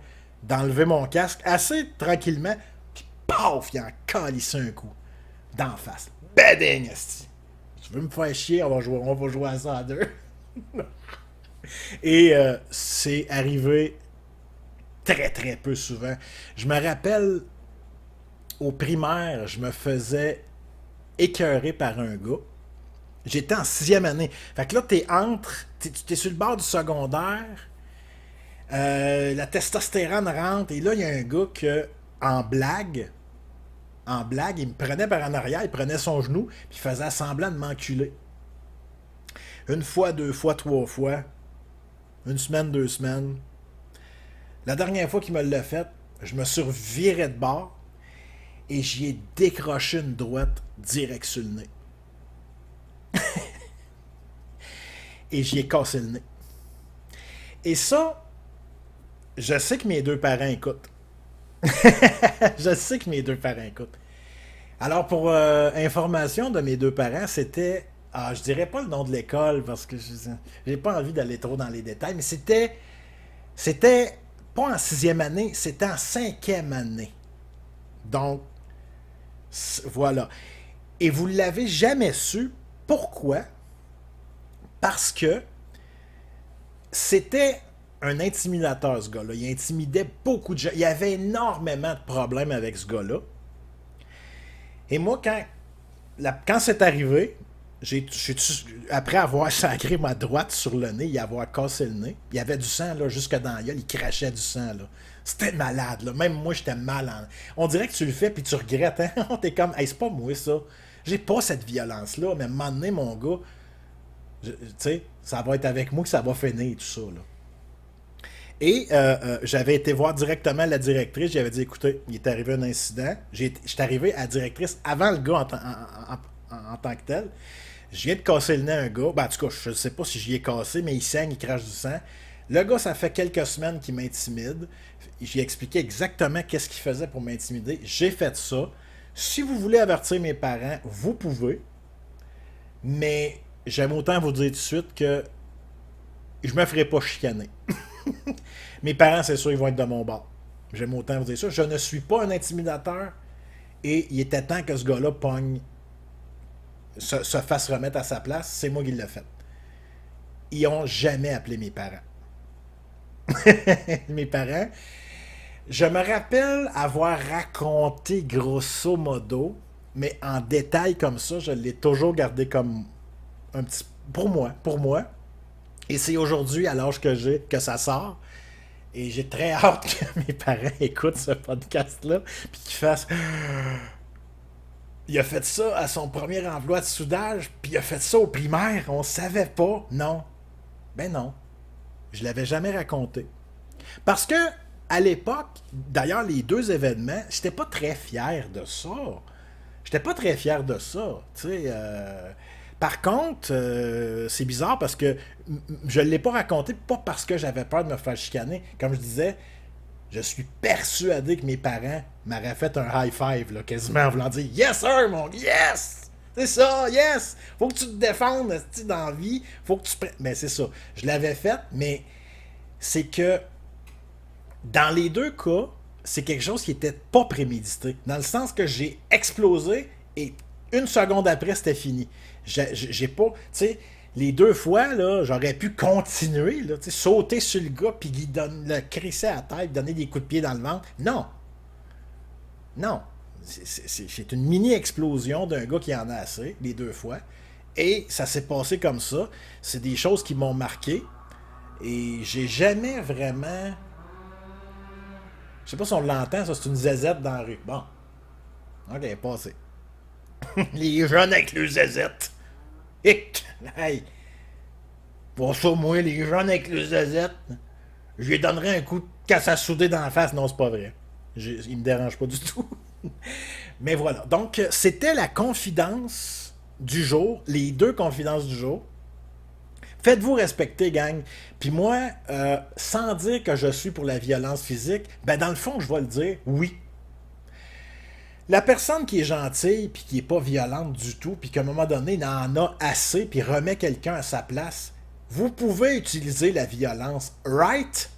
S2: d'enlever mon casque assez tranquillement, puis paf, il en calissé un coup d'en face. Bading, esti. Tu veux me faire chier, on va jouer à ça à deux. Et c'est arrivé très très peu souvent. Je me rappelle au primaire, je me faisais écœurer par un gars. J'étais en 6e année. Fait que là, t'es sur le bord du secondaire, la testostérone rentre, et là, il y a un gars que, en blague, il me prenait par en arrière, il prenait son genou, puis il faisait semblant de m'enculer. 1 fois, 2 fois, 3 fois, 1 semaine, 2 semaines. La dernière fois qu'il me l'a fait, je me suis reviré de bord, et j'y ai décroché une droite direct sur le nez. Et j'y ai cassé le nez. Et ça, je sais que mes 2 parents écoutent. Je sais que mes 2 parents écoutent. Alors, pour information de mes 2 parents, c'était... je dirais pas le nom de l'école parce que j'ai pas envie d'aller trop dans les détails, mais c'était pas en 6e année, c'était en 5e année. Donc, voilà. Et vous l'avez jamais su. Pourquoi? Parce que c'était un intimidateur, ce gars-là. Il intimidait beaucoup de gens. Il y avait énormément de problèmes avec ce gars-là. Et moi, quand c'est arrivé, après avoir sacré ma droite sur le nez et avoir cassé le nez, il y avait du sang là, jusque dans la gueule, il crachait du sang. Là. C'était malade. Là. Même moi, j'étais mal. On dirait que tu le fais puis tu regrettes. Hein? T'es comme, hey, c'est pas moi ça. J'ai pas cette violence-là, mais à un moment donné, mon gars, tu sais, ça va être avec moi que ça va finir tout ça. Là. Et j'avais été voir directement la directrice. J'avais dit, écoutez, il est arrivé un incident. J'étais arrivé à la directrice avant le gars en tant que tel. Je viens de casser le nez à un gars. Ben, en tout cas, je ne sais pas si j'y ai cassé, mais il saigne, il crache du sang. Le gars, ça fait quelques semaines qu'il m'intimide. J'ai expliqué exactement qu'est-ce qu'il faisait pour m'intimider. J'ai fait ça. Si vous voulez avertir mes parents, vous pouvez. Mais j'aime autant vous dire tout de suite que je me ferai pas chicaner. Mes parents, c'est sûr, ils vont être de mon bord. J'aime autant vous dire ça. Je ne suis pas un intimidateur et il était temps que ce gars-là pogne, se fasse remettre à sa place. C'est moi qui l'ai fait. Ils n'ont jamais appelé mes parents. Mes parents, je me rappelle avoir raconté grosso modo, mais en détail comme ça, je l'ai toujours gardé comme un petit... Pour moi. Et c'est aujourd'hui, à l'âge que j'ai, que ça sort. Et j'ai très hâte que mes parents écoutent ce podcast-là, puis qu'ils fassent... Il a fait ça à son premier emploi de soudage, puis il a fait ça au primaire, on savait pas. Non. Ben non. Je l'avais jamais raconté. Parce que, à l'époque, d'ailleurs, les deux événements, j'étais pas très fier de ça. J'étais pas très fier de ça. Tu sais, par contre, c'est bizarre parce que je ne l'ai pas raconté, pas parce que j'avais peur de me faire chicaner. Comme je disais, je suis persuadé que mes parents m'auraient fait un high five, là, quasiment en voulant dire Yes, sir, mon gars, yes! C'est ça, yes! Faut que tu te défendes dans la vie. Faut que tu prennes. Ben, c'est ça. Je l'avais fait, mais c'est que dans les deux cas, c'est quelque chose qui était pas prémédité. Dans le sens que j'ai explosé et une seconde après, c'était fini. J'ai pas. Tu sais, les deux fois, là, j'aurais pu continuer, là, sauter sur le gars, puis le crisser à la tête, donner des coups de pied dans le ventre. Non. Non. C'est une mini-explosion d'un gars qui en a assez, les deux fois. Et ça s'est passé comme ça. C'est des choses qui m'ont marqué. Et j'ai jamais vraiment. Je sais pas si on l'entend, ça, c'est une zézette dans la rue. Bon. Ok, passé. Les jeunes avec le zézette. Hic! Hey! Pour ça, moi, les jeunes avec le zézette, je lui donnerais un coup de casse à souder dans la face. Non, c'est pas vrai. Il me dérange pas du tout. Mais voilà. Donc, c'était la confidence du jour. Les deux confidences du jour. Faites-vous respecter, gang. Puis moi, sans dire que je suis pour la violence physique, ben dans le fond, je vais le dire, oui. La personne qui est gentille, puis qui est pas violente du tout, puis qu'à un moment donné, il en a assez, puis remet quelqu'un à sa place, vous pouvez utiliser la violence, right?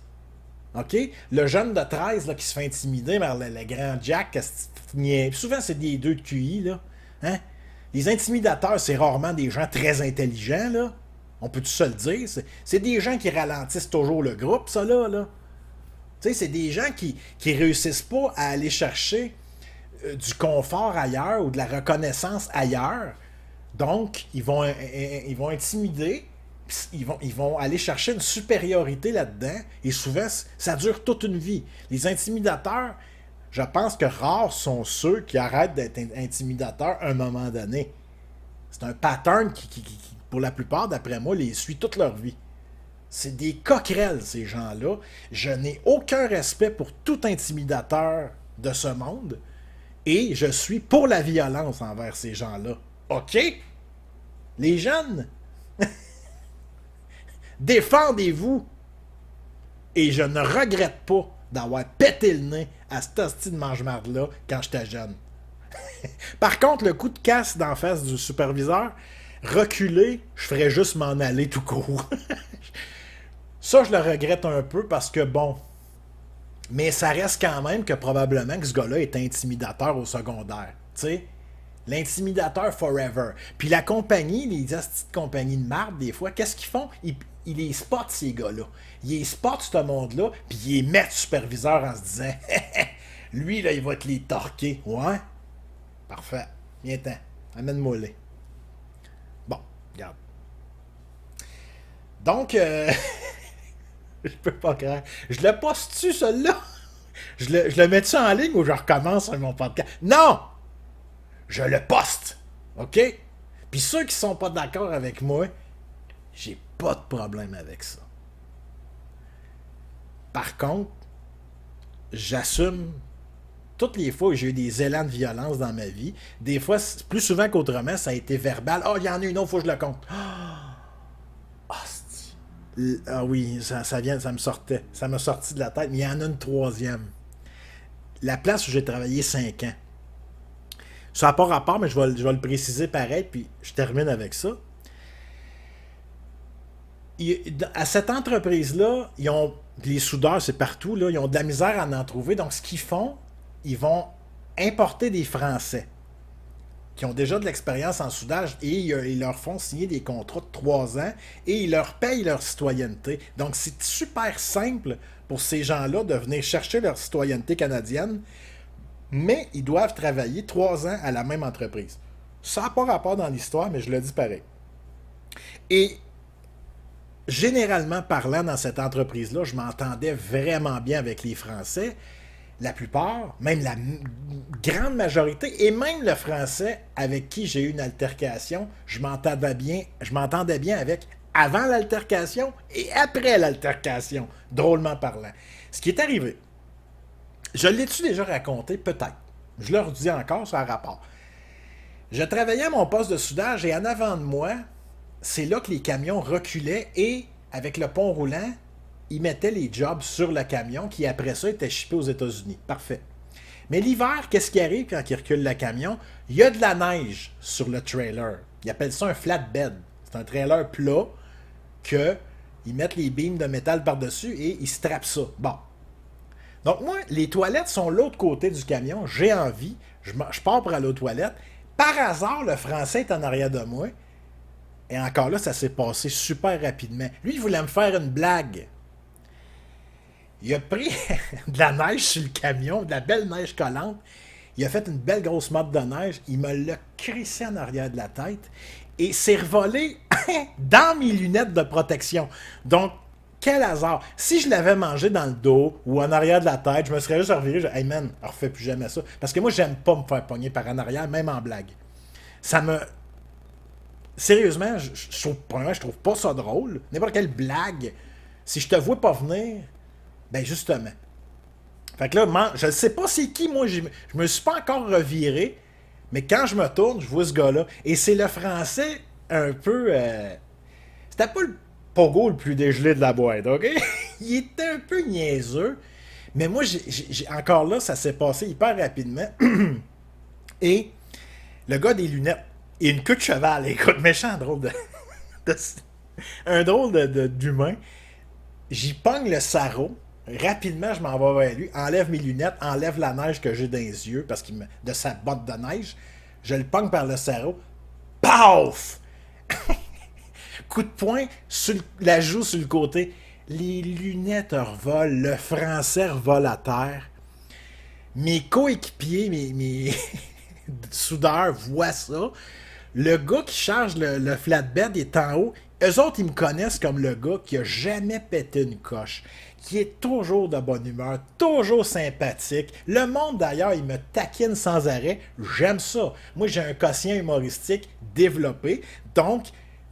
S2: OK? Le jeune de 13 là, qui se fait intimider par le grand Jack, souvent c'est des deux de QI, là. Hein? Les intimidateurs, c'est rarement des gens très intelligents, là. On peut tout se le dire. C'est des gens qui ralentissent toujours le groupe, ça, là. Tu sais, c'est des gens qui réussissent pas à aller chercher du confort ailleurs ou de la reconnaissance ailleurs. Donc, ils vont intimider, ils vont aller chercher une supériorité là-dedans, et souvent, ça dure toute une vie. Les intimidateurs, je pense que rares sont ceux qui arrêtent d'être intimidateurs à un moment donné. C'est un pattern qui pour la plupart, d'après moi, les suit toute leur vie. C'est des coquerelles, ces gens-là. Je n'ai aucun respect pour tout intimidateur de ce monde, et je suis pour la violence envers ces gens-là. OK? Les jeunes, défendez-vous. Et je ne regrette pas d'avoir pété le nez à cet hostie de mange-marde-là quand j'étais jeune. Par contre, le coup de casse d'en face du superviseur, reculer, je ferais juste m'en aller tout court. Ça, je le regrette un peu parce que, bon, mais ça reste quand même que probablement que ce gars-là est intimidateur au secondaire. Tu sais, l'intimidateur forever. Puis la compagnie, les astis de compagnie de marde, des fois, qu'est-ce qu'ils font? Ils les spotent, ces gars-là. Ils les spotent, ce monde-là, puis ils les mettent superviseur en se disant lui, là, il va te les torquer. Ouais? Parfait. Viens-t'en. Amène-moi les. Bon. Regarde. Donc, je peux pas croire. Je le poste-tu, celui-là? Je le mets-tu en ligne ou je recommence sur mon podcast? Non! Je le poste. OK? Puis ceux qui sont pas d'accord avec moi, j'ai pas de problème avec ça. Par contre, j'assume toutes les fois où j'ai eu des élans de violence dans ma vie. Des fois, plus souvent qu'autrement, ça a été verbal. Oh, il y en a une autre, faut que je le compte. Ah oui, ça vient, ça me sortait. Ça m'a sorti de la tête, mais il y en a une troisième. La place où j'ai travaillé 5 ans. Ça n'a pas rapport, mais je vais le préciser pareil, puis je termine avec ça. À cette entreprise-là, les soudeurs, c'est partout, là, ils ont de la misère à en trouver. Donc, ce qu'ils font, ils vont importer des Français qui ont déjà de l'expérience en soudage et ils leur font signer des contrats de 3 ans et ils leur payent leur citoyenneté. Donc, c'est super simple pour ces gens-là de venir chercher leur citoyenneté canadienne, mais ils doivent travailler 3 ans à la même entreprise. Ça n'a pas rapport dans l'histoire, mais je le dis pareil. Et généralement parlant, dans cette entreprise-là, je m'entendais vraiment bien avec les Français. La plupart, même la grande majorité, et même le Français avec qui j'ai eu une altercation, je m'entendais bien avec avant l'altercation et après l'altercation, drôlement parlant. Ce qui est arrivé, je l'ai-tu déjà raconté? Peut-être. Je le redis encore, ça a rapport. Je travaillais à mon poste de soudage et en avant de moi, c'est là que les camions reculaient et, avec le pont roulant, ils mettaient les jobs sur le camion qui, après ça, était shippé aux États-Unis. Parfait. Mais l'hiver, qu'est-ce qui arrive quand ils reculent le camion? Il y a de la neige sur le trailer. Ils appellent ça un flatbed. C'est un trailer plat que ils mettent les beams de métal par-dessus et ils strappent ça. Bon. Donc moi, les toilettes sont l'autre côté du camion. J'ai envie. Je pars pour aller aux toilettes. Par hasard, le Français est en arrière de moi. Et encore là, ça s'est passé super rapidement. Lui, il voulait me faire une blague. Il a pris de la neige sur le camion, de la belle neige collante. Il a fait une belle grosse motte de neige. Il me l'a crissé en arrière de la tête. Et s'est revolé dans mes lunettes de protection. Donc, quel hasard. Si je l'avais mangé dans le dos ou en arrière de la tête, je me serais juste reviré. Hey man, refais plus jamais ça. Parce que moi, j'aime pas me faire pogner par en arrière, même en blague. Ça me... Sérieusement, je trouve pas ça drôle. N'importe quelle blague. Si je te vois pas venir, ben justement. Fait que là, je ne sais pas c'est qui, moi, je me suis pas encore reviré, mais quand je me tourne, je vois ce gars-là. Et c'est le Français un peu... C'était pas le pogo le plus dégelé de la boîte, OK? Il était un peu niaiseux, mais moi, encore là, ça s'est passé hyper rapidement. Et le gars des lunettes, et une queue de cheval, écoute, méchant drôle un drôle d'humain. J'y pogne le sarrau. Rapidement, je m'en vais vers lui, enlève mes lunettes, enlève la neige que j'ai dans les yeux parce qu'il de sa botte de neige. Je le pogne par le sarrau. Paf! Coup de poing sur la joue sur le côté. Les lunettes revolent, le Français revole à terre. Mes coéquipiers, mes soudeurs voient ça. Le gars qui charge le flatbed est en haut. Eux autres, ils me connaissent comme le gars qui a jamais pété une coche, qui est toujours de bonne humeur, toujours sympathique. Le monde, d'ailleurs, il me taquine sans arrêt. J'aime ça. Moi, j'ai un quotient humoristique développé. Donc,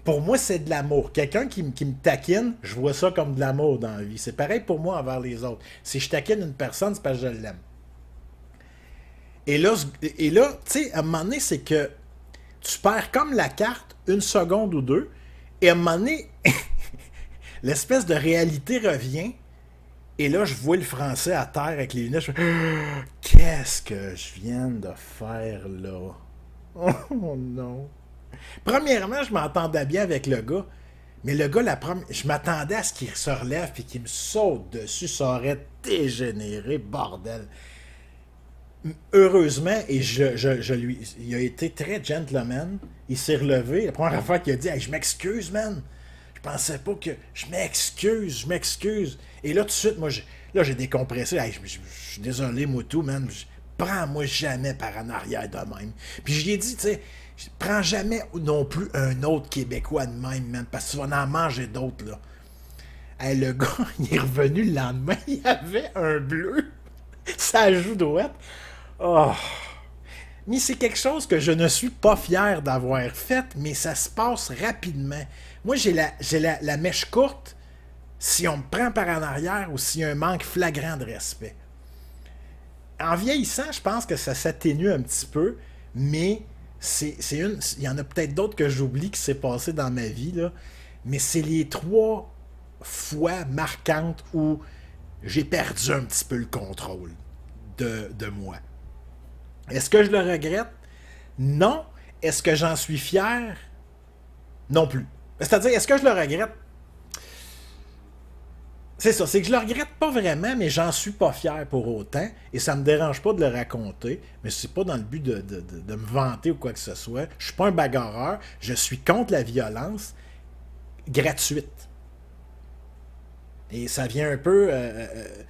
S2: pour moi, c'est de l'amour. Quelqu'un qui me taquine, je vois ça comme de l'amour dans la vie. C'est pareil pour moi envers les autres. Si je taquine une personne, c'est parce que je l'aime. Et là, tu sais, à un moment donné, c'est que tu perds comme la carte une seconde ou deux, et à un moment donné, l'espèce de réalité revient, et là, je vois le Français à terre avec les lunettes, je fais « Qu'est-ce que je viens de faire là? » Oh non! Premièrement, je m'entendais bien avec le gars, mais le gars, je m'attendais à ce qu'il se relève et qu'il me saute dessus, ça aurait dégénéré, bordel! Heureusement, et il a été très gentleman. Il s'est relevé. La première fois qu'il a dit hey, je m'excuse, man. Je pensais pas que. Je m'excuse. Et là, tout de suite, moi, j'ai décompressé. Hey, je suis désolé, Moutou, man. prends-moi jamais par en arrière de même. Puis je lui ai dit, tu sais, prends jamais non plus un autre Québécois de même, man, parce que tu vas en manger d'autres, là. Hey, le gars, il est revenu le lendemain, il avait un bleu, ça joue droite. Oh. Mais c'est quelque chose que je ne suis pas fier d'avoir fait, mais ça se passe rapidement. Moi, j'ai la mèche courte si on me prend par en arrière ou s'il y a un manque flagrant de respect. En vieillissant, je pense que ça s'atténue un petit peu, mais il y en a peut-être d'autres que j'oublie qui s'est passé dans ma vie, là, mais c'est les 3 fois marquantes où j'ai perdu un petit peu le contrôle de moi. Est-ce que je le regrette? Non. Est-ce que j'en suis fier? Non plus. C'est-à-dire, est-ce que je le regrette? C'est ça, c'est que je le regrette pas vraiment, mais j'en suis pas fier pour autant, et ça me dérange pas de le raconter, mais c'est pas dans le but de me vanter ou quoi que ce soit. Je suis pas un bagarreur, je suis contre la violence gratuite. Et ça vient un peu...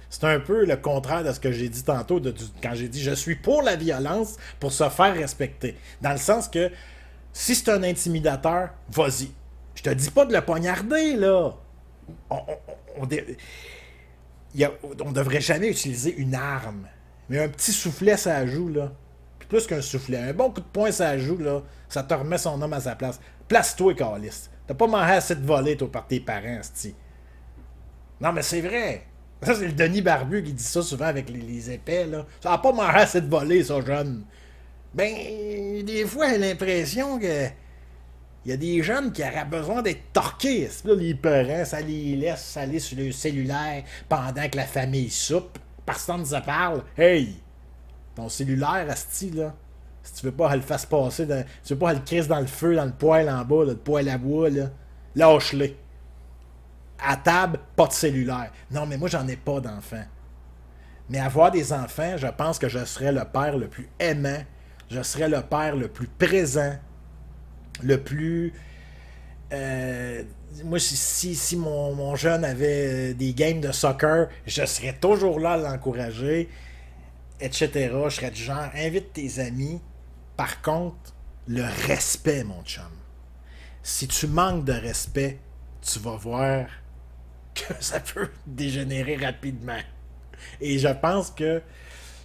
S2: c'est un peu le contraire de ce que j'ai dit tantôt, quand j'ai dit « je suis pour la violence pour se faire respecter ». Dans le sens que, si c'est un intimidateur, vas-y. Je te dis pas de le poignarder, là. On devrait jamais utiliser une arme. Mais un petit soufflet, ça joue, là. Puis plus qu'un soufflet. Un bon coup de poing, ça joue, là. Ça te remet son homme à sa place. Place-toi, câlisse. T'as pas mangé assez de voler, toi, par tes parents, c'ti. Non, mais c'est vrai. Ça, c'est le Denis Barbu qui dit ça souvent avec les épais, là. Ça n'a pas mangé assez de voler, ça, jeune. Ben, des fois, j'ai l'impression que il y a des jeunes qui auraient besoin d'être torqués. Là, les parents, ça les laisse aller sur le cellulaire pendant que la famille soupe. Personne ne se parle. Hey! Ton cellulaire, asti, là. Si tu veux pas le fasse passer, tu veux pas le crise dans le feu, dans le poêle en bas, là, le poêle à bois, là. Lâche-les. À table, pas de cellulaire. Non, mais moi, j'en ai pas d'enfants. Mais avoir des enfants, je pense que je serais le père le plus aimant, je serais le père le plus présent, le plus... moi, si mon jeune avait des games de soccer, je serais toujours là à l'encourager, etc. Je serais du genre, invite tes amis. Par contre, le respect, mon chum. Si tu manques de respect, tu vas voir que ça peut dégénérer rapidement. Et je pense que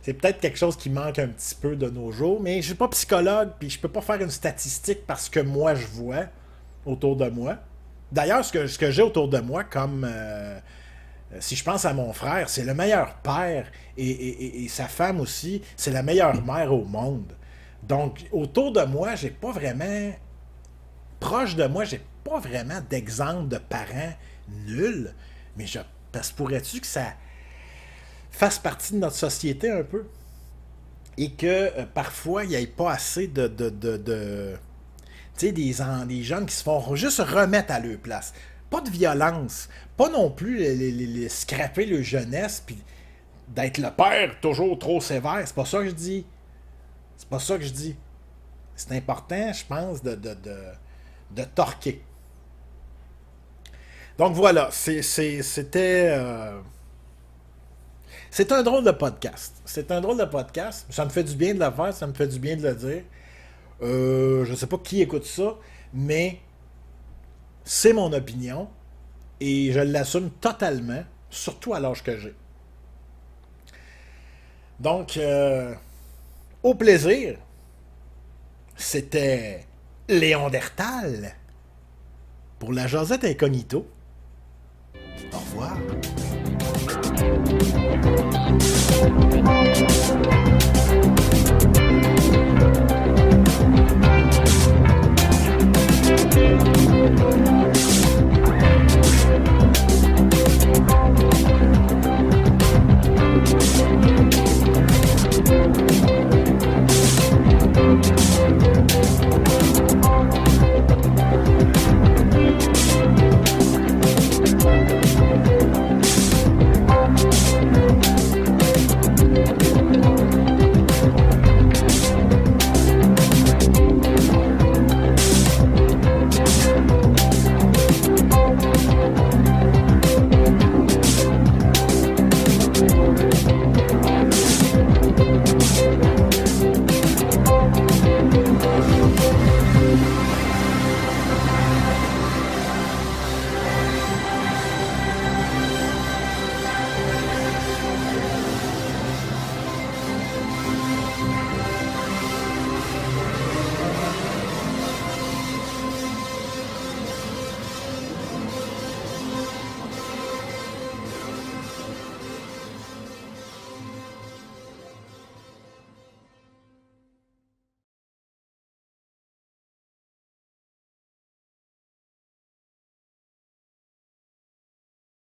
S2: c'est peut-être quelque chose qui manque un petit peu de nos jours, mais je suis pas psychologue, puis je peux pas faire une statistique parce que moi je vois autour de moi. D'ailleurs, ce que j'ai autour de moi, comme si je pense à mon frère, c'est le meilleur père, et sa femme aussi, c'est la meilleure mère au monde. Donc, autour de moi, j'ai pas vraiment... Proche de moi, j'ai pas vraiment d'exemple de parents nuls, mais parce que pourrais-tu que ça fasse partie de notre société un peu? Et que parfois, il n'y ait pas assez de tu sais, des jeunes qui se font juste remettre à leur place. Pas de violence, pas non plus les scraper leur jeunesse, puis d'être le père toujours trop sévère. C'est pas ça que je dis. C'est pas ça que je dis. C'est important, je pense, de torquer. Donc voilà, c'était... c'est un drôle de podcast. C'est un drôle de podcast. Ça me fait du bien de le faire, ça me fait du bien de le dire. Je sais pas qui écoute ça, mais c'est mon opinion et je l'assume totalement, surtout à l'âge que j'ai. Donc, au plaisir, c'était Léon Dertal pour la Josette Incognito. Au revoir.